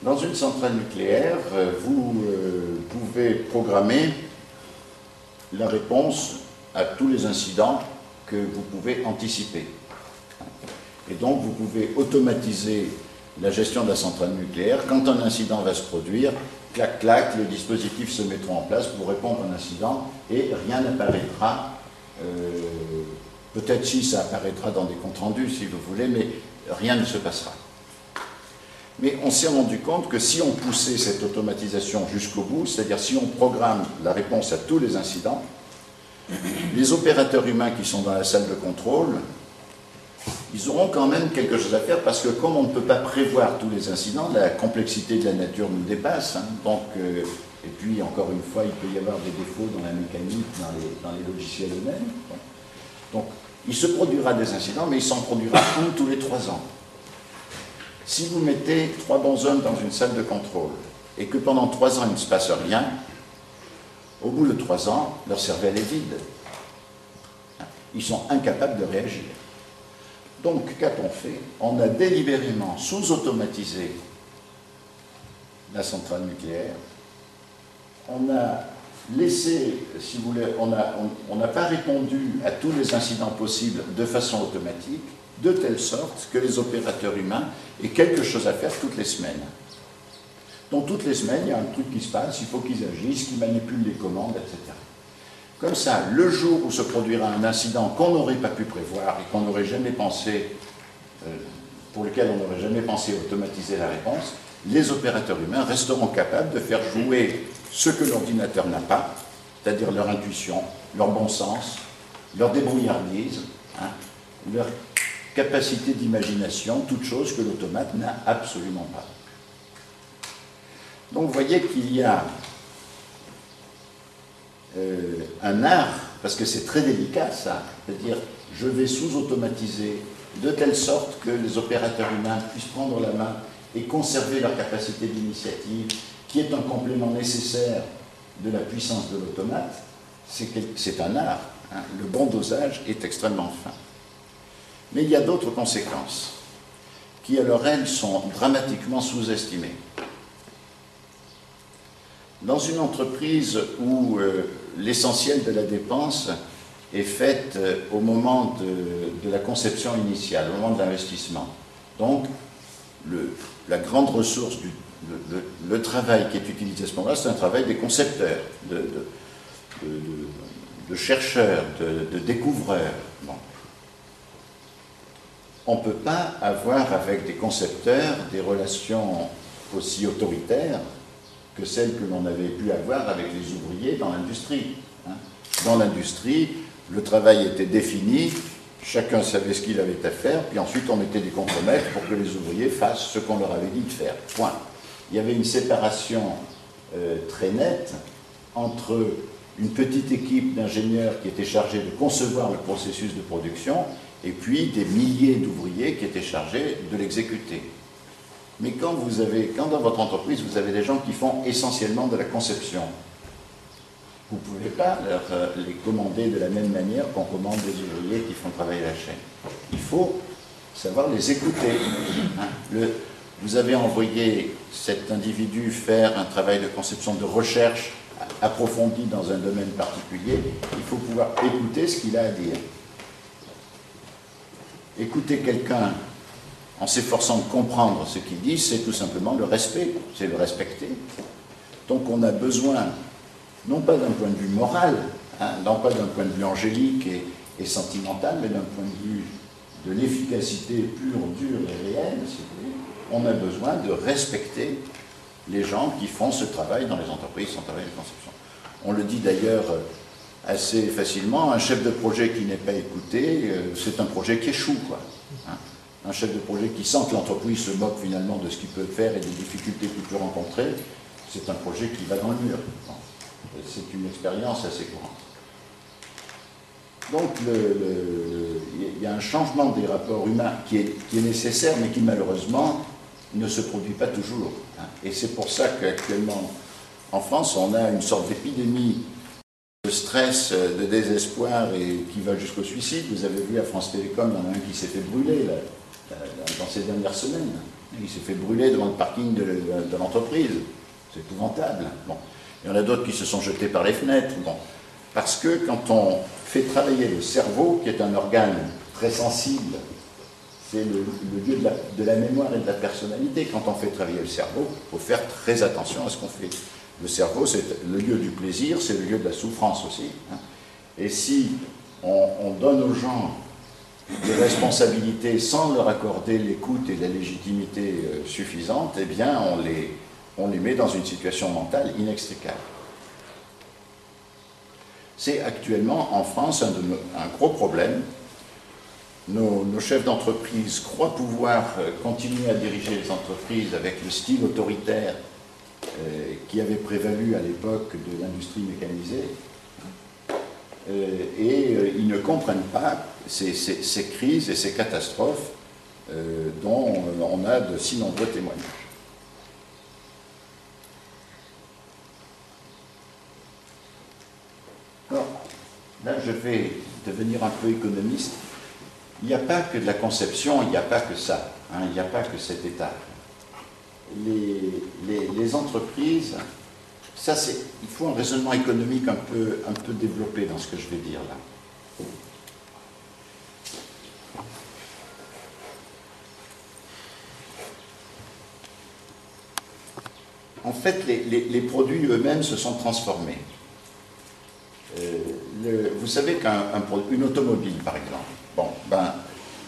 Dans une centrale nucléaire, vous pouvez programmer la réponse à tous les incidents que vous pouvez anticiper. Et donc, vous pouvez automatiser la gestion de la centrale nucléaire. Quand un incident va se produire, clac, clac, les dispositifs se mettront en place pour répondre à un incident et rien n'apparaîtra. Peut-être si ça apparaîtra dans des comptes rendus, si vous voulez, mais rien ne se passera. Mais on s'est rendu compte que si on poussait cette automatisation jusqu'au bout, c'est-à-dire si on programme la réponse à tous les incidents, les opérateurs humains qui sont dans la salle de contrôle, ils auront quand même quelque chose à faire parce que comme on ne peut pas prévoir tous les incidents, la complexité de la nature nous dépasse. Et puis encore une fois, il peut y avoir des défauts dans la mécanique, dans les logiciels eux-mêmes. Donc il se produira des incidents, mais il s'en produira un tous les 3 ans. Si vous mettez 3 bonshommes dans une salle de contrôle et que pendant 3 ans il ne se passe rien, au bout de 3 ans, leur cervelle est vide. Ils sont incapables de réagir. Donc, qu'a-t-on fait? On a délibérément sous-automatisé la centrale nucléaire. On a laissé, si vous voulez, on n'a pas répondu à tous les incidents possibles de façon automatique, de telle sorte que les opérateurs humains aient quelque chose à faire toutes les semaines. Donc, toutes les semaines, il y a un truc qui se passe, il faut qu'ils agissent, qu'ils manipulent les commandes, etc. Comme ça, le jour où se produira un incident qu'on n'aurait pas pu prévoir et qu'on n'aurait jamais pensé, pour lequel on n'aurait jamais pensé automatiser la réponse, les opérateurs humains resteront capables de faire jouer ce que l'ordinateur n'a pas, c'est-à-dire leur intuition, leur bon sens, leur débrouillardise, leur capacité d'imagination, toute chose que l'automate n'a absolument pas. Donc vous voyez qu'il y a un art, parce que c'est très délicat ça, c'est-à-dire je vais sous-automatiser de telle sorte que les opérateurs humains puissent prendre la main et conserver leur capacité d'initiative, qui est un complément nécessaire de la puissance de l'automate. C'est un art, le bon dosage est extrêmement fin. Mais il y a d'autres conséquences, qui alors elles sont dramatiquement sous-estimées. Dans une entreprise où l'essentiel de la dépense est faite au moment de la conception initiale, au moment de l'investissement. Donc, la grande ressource, le travail qui est utilisé à ce moment-là, c'est un travail des concepteurs, de chercheurs, de découvreurs. Bon. On ne peut pas avoir avec des concepteurs des relations aussi autoritaires que celles que l'on avait pu avoir avec les ouvriers dans l'industrie. Dans l'industrie, le travail était défini, chacun savait ce qu'il avait à faire, puis ensuite on mettait des contremaîtres pour que les ouvriers fassent ce qu'on leur avait dit de faire. Point. Il y avait une séparation très nette entre une petite équipe d'ingénieurs qui était chargée de concevoir le processus de production et puis des milliers d'ouvriers qui étaient chargés de l'exécuter. Mais quand dans votre entreprise, vous avez des gens qui font essentiellement de la conception, vous ne pouvez pas les commander de la même manière qu'on commande des ouvriers qui font travailler la chaîne. Il faut savoir les écouter. Vous avez envoyé cet individu faire un travail de conception, de recherche approfondie dans un domaine particulier, il faut pouvoir écouter ce qu'il a à dire. Écouter quelqu'un en s'efforçant de comprendre ce qu'il dit, c'est tout simplement le respect, c'est le respecter. Donc on a besoin, non pas d'un point de vue moral, non pas d'un point de vue angélique et sentimental, mais d'un point de vue de l'efficacité pure, dure et réelle, si vous voulez, on a besoin de respecter les gens qui font ce travail dans les entreprises, son travail de conception. On le dit d'ailleurs assez facilement, un chef de projet qui n'est pas écouté, c'est un projet qui échoue, quoi. Un chef de projet qui sent que l'entreprise se moque finalement de ce qu'il peut faire et des difficultés qu'il peut rencontrer, c'est un projet qui va dans le mur. C'est une expérience assez courante. Donc il y a un changement des rapports humains qui est nécessaire, mais qui malheureusement ne se produit pas toujours. Et c'est pour ça qu'actuellement, en France, on a une sorte d'épidémie de stress, de désespoir et qui va jusqu'au suicide. Vous avez vu à France Télécom, il y en a un qui s'est fait brûler, là. dans ces dernières semaines. Il s'est fait brûler devant le parking de l'entreprise. C'est épouvantable. Bon. Il y en a d'autres qui se sont jetés par les fenêtres. Bon. Parce que quand on fait travailler le cerveau, qui est un organe très sensible, c'est le lieu de la mémoire et de la personnalité. Quand on fait travailler le cerveau, il faut faire très attention à ce qu'on fait. Le cerveau, c'est le lieu du plaisir, c'est le lieu de la souffrance aussi. Hein. Et si on donne aux gens des responsabilités sans leur accorder l'écoute et la légitimité suffisante, eh bien on les met dans une situation mentale inextricable. C'est actuellement en France un gros problème. Nos chefs d'entreprise croient pouvoir continuer à diriger les entreprises avec le style autoritaire qui avait prévalu à l'époque de l'industrie mécanisée. Et ils ne comprennent pas ces crises et ces catastrophes dont on a de si nombreux témoignages. Alors, là, je vais devenir un peu économiste. Il n'y a pas que de la conception, il n'y a pas que ça, hein, il n'y a pas que cette étape. Les entreprises, ça c'est, il faut un raisonnement économique un peu développé dans ce que je vais dire là. En fait, les produits eux-mêmes se sont transformés. Vous savez qu'une automobile, par exemple, bon,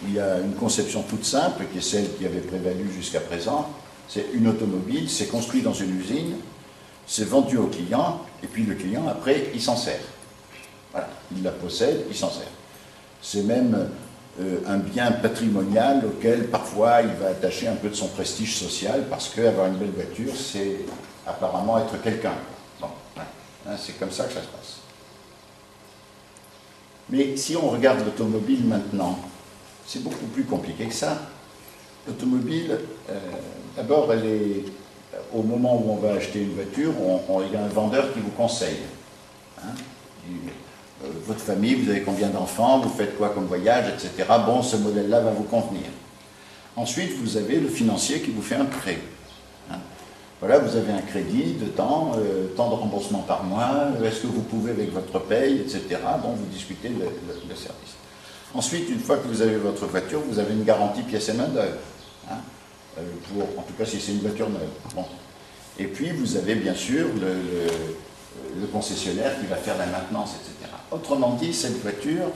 il y a une conception toute simple, qui est celle qui avait prévalu jusqu'à présent. C'est une automobile, c'est construit dans une usine, c'est vendu au client, et puis le client, après, il s'en sert. Voilà, il la possède, il s'en sert. C'est même un bien patrimonial auquel, parfois, il va attacher un peu de son prestige social, parce qu'avoir une belle voiture, c'est apparemment être quelqu'un. Bon, hein, c'est comme ça que ça se passe. Mais si on regarde l'automobile maintenant, c'est beaucoup plus compliqué que ça. L'automobile, d'abord, elle est, au moment où on va acheter une voiture, il y a un vendeur qui vous conseille. Hein, votre famille, vous avez combien d'enfants, vous faites quoi comme voyage, etc. Bon, ce modèle-là va vous convenir. Ensuite, vous avez le financier qui vous fait un prêt. Hein. Voilà, vous avez un crédit de temps de remboursement par mois, est-ce que vous pouvez avec votre paye, etc. Bon, vous discutez le service. Ensuite, une fois que vous avez votre voiture, vous avez une garantie pièces et main d'œuvre. Hein, en tout cas, si c'est une voiture neuve. Bon. Et puis, vous avez bien sûr le concessionnaire qui va faire la maintenance, etc. Autrement dit, cette voiture,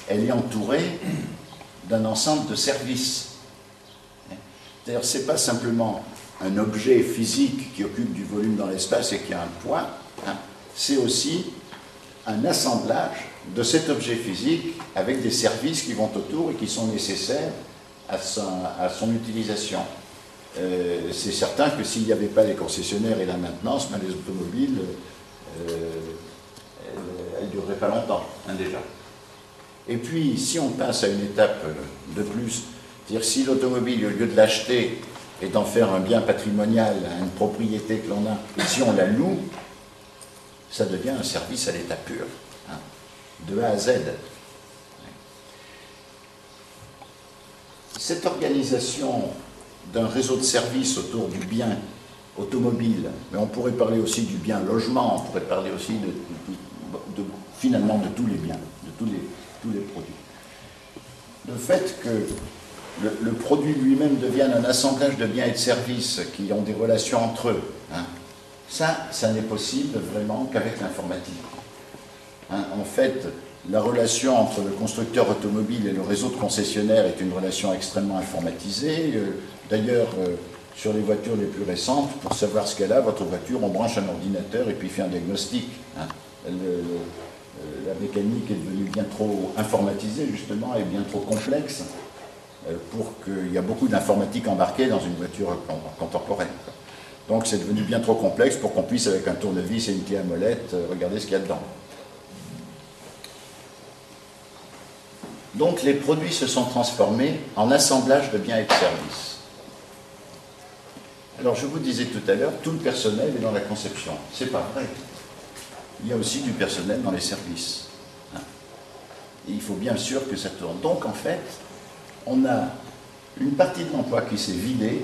elle est entourée d'un ensemble de services. C'est-à-dire, ce n'est pas simplement un objet physique qui occupe du volume dans l'espace et qui a un poids, hein, c'est aussi un assemblage de cet objet physique avec des services qui vont autour et qui sont nécessaires à son utilisation. C'est certain que s'il n'y avait pas les concessionnaires et la maintenance, les automobiles, elles ne dureraient pas longtemps, hein, déjà. Et puis, si on passe à une étape de plus, c'est-à-dire si l'automobile, au lieu de l'acheter et d'en faire un bien patrimonial, une propriété que l'on a, et si on la loue, ça devient un service à l'état pur, hein, de A à Z. Cette organisation d'un réseau de services autour du bien automobile, mais on pourrait parler aussi du bien logement, on pourrait parler aussi finalement de tous les biens, de tous les produits. Le fait que le produit lui-même devienne un assemblage de biens et de services qui ont des relations entre eux, hein, ça n'est possible vraiment qu'avec l'informatique. Hein, en fait, la relation entre le constructeur automobile et le réseau de concessionnaires est une relation extrêmement informatisée. D'ailleurs, sur les voitures les plus récentes, pour savoir ce qu'elle a, votre voiture, on branche un ordinateur et puis fait un diagnostic. Hein. La mécanique est devenue bien trop informatisée, justement, et bien trop complexe pour qu'il y a beaucoup d'informatique embarquée dans une voiture contemporaine. Donc c'est devenu bien trop complexe pour qu'on puisse, avec un tournevis et une clé à molette, regarder ce qu'il y a dedans. Donc les produits se sont transformés en assemblage de biens et de services. Alors je vous disais tout à l'heure, tout le personnel est dans la conception. C'est pas vrai. Il y a aussi du personnel dans les services. Et il faut bien sûr que ça tourne. Donc en fait, on a Une partie de l'emploi qui s'est vidée,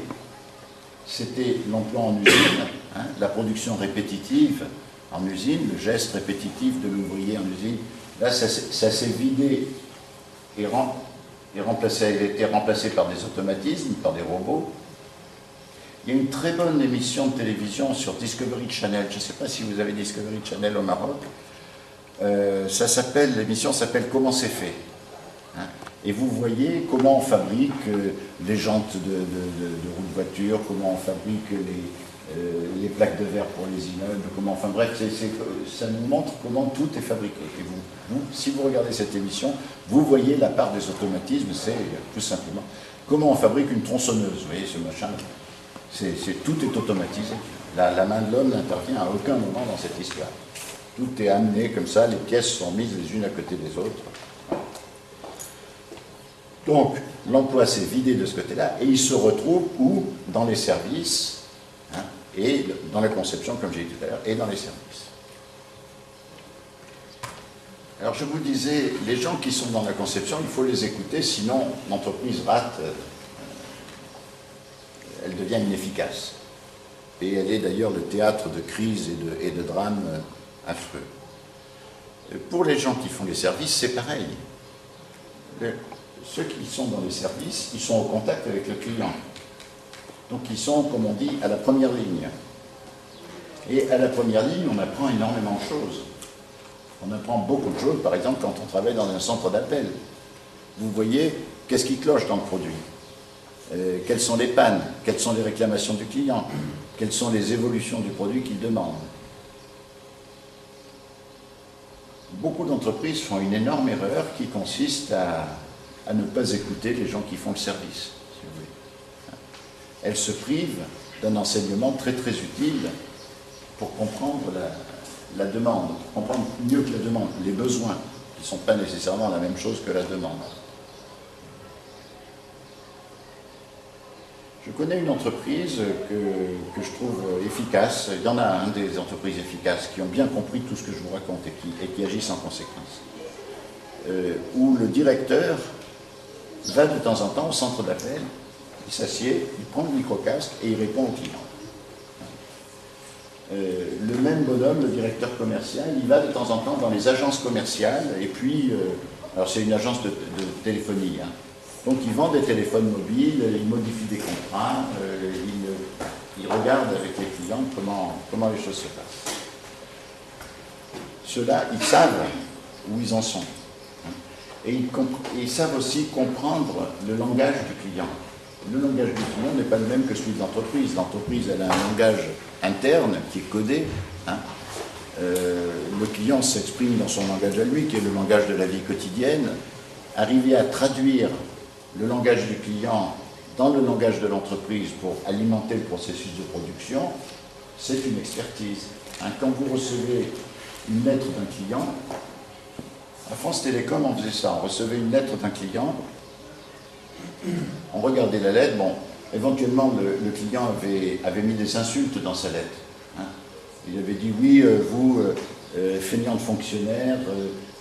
c'était l'emploi en usine, hein, la production répétitive en usine, le geste répétitif de l'ouvrier en usine. Là, ça s'est vidé et a été remplacé par des automatismes, par des robots. Il y a une très bonne émission de télévision sur Discovery Channel. Je ne sais pas si vous avez Discovery Channel au Maroc. L'émission s'appelle « Comment c'est fait ». Hein, et vous voyez comment on fabrique les jantes de roue de voiture, comment on fabrique les plaques de verre pour les immeubles, comment, enfin bref, ça nous montre comment tout est fabriqué. Et si vous regardez cette émission, vous voyez la part des automatismes, c'est tout simplement comment on fabrique une tronçonneuse. Vous voyez ce machin, tout est automatisé. La main de l'homme n'intervient à aucun moment dans cette histoire. Tout est amené comme ça, les pièces sont mises les unes à côté des autres. Donc, l'emploi s'est vidé de ce côté-là, et il se retrouve où? Dans les services, hein, et dans la conception, comme j'ai dit tout à l'heure, et dans les services. Alors, je vous disais, les gens qui sont dans la conception, il faut les écouter, sinon l'entreprise rate, elle devient inefficace. Et elle est d'ailleurs le théâtre de crises et de drames affreux. Pour les gens qui font les services, c'est pareil. Ceux qui sont dans les services, ils sont au contact avec le client. Donc ils sont, comme on dit, à la première ligne. Et à la première ligne, on apprend énormément de choses. On apprend beaucoup de choses, par exemple, quand on travaille dans un centre d'appel. Vous voyez, qu'est-ce qui cloche dans le produit? Quelles sont les pannes? Quelles sont les réclamations du client? Quelles sont les évolutions du produit qu'il demande? Beaucoup d'entreprises font une énorme erreur qui consiste à ne pas écouter les gens qui font le service, si vous voulez. Elles se privent d'un enseignement très très utile pour comprendre la demande, pour comprendre mieux que la demande, les besoins, qui ne sont pas nécessairement la même chose que la demande. Je connais une entreprise que je trouve efficace. Il y en a des entreprises efficaces qui ont bien compris tout ce que je vous raconte et qui agissent en conséquence. Où le directeur va de temps en temps au centre d'appel, il s'assied, il prend le micro-casque et il répond au client. Le même bonhomme, le directeur commercial, il va de temps en temps dans les agences commerciales et puis, alors c'est une agence de téléphonie, hein. Donc il vend des téléphones mobiles, il modifie des contrats, il regarde avec les clients comment les choses se passent. Ceux-là, ils savent où ils en sont. Et ils savent aussi comprendre le langage du client. Le langage du client n'est pas le même que celui de l'entreprise. L'entreprise, elle a un langage interne qui est codé. Hein. Le client s'exprime dans son langage à lui, qui est le langage de la vie quotidienne. Arriver à traduire le langage du client dans le langage de l'entreprise pour alimenter le processus de production, c'est une expertise. Hein, quand vous recevez une lettre d'un client, à France Télécom, on faisait ça. On recevait une lettre d'un client, on regardait la lettre, bon, éventuellement le client avait mis des insultes dans sa lettre. Hein. Il avait dit, oui, vous, feignant de fonctionnaire,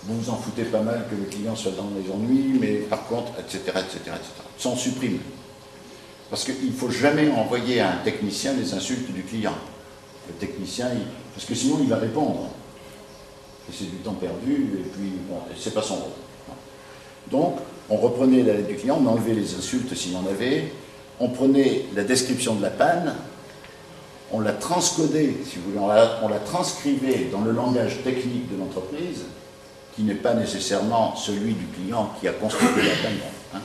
vous vous en foutez pas mal que le client soit dans les ennuis, mais par contre, etc., etc., etc. Ça, on supprime. Parce qu'il ne faut jamais envoyer à un technicien les insultes du client. Le technicien, parce que sinon, il va répondre. Et c'est du temps perdu, et puis, bon, c'est pas son rôle. Donc, on reprenait la lettre du client, on enlevait les insultes s'il y en avait, on prenait la description de la panne, on la transcodait, si vous voulez, on la transcrivait dans le langage technique de l'entreprise, qui n'est pas nécessairement celui du client qui a constaté la panne. Hein,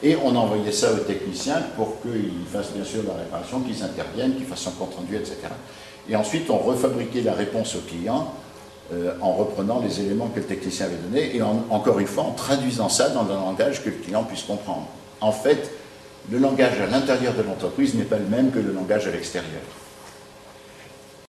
et on envoyait ça aux techniciens pour qu'ils fassent bien sûr la réparation, qu'ils interviennent, qu'ils fassent un compte rendu, etc. Et ensuite, on refabriquait la réponse au client en reprenant les éléments que le technicien avait donnés et encore une fois en traduisant ça dans un langage que le client puisse comprendre. En fait, le langage à l'intérieur de l'entreprise n'est pas le même que le langage à l'extérieur.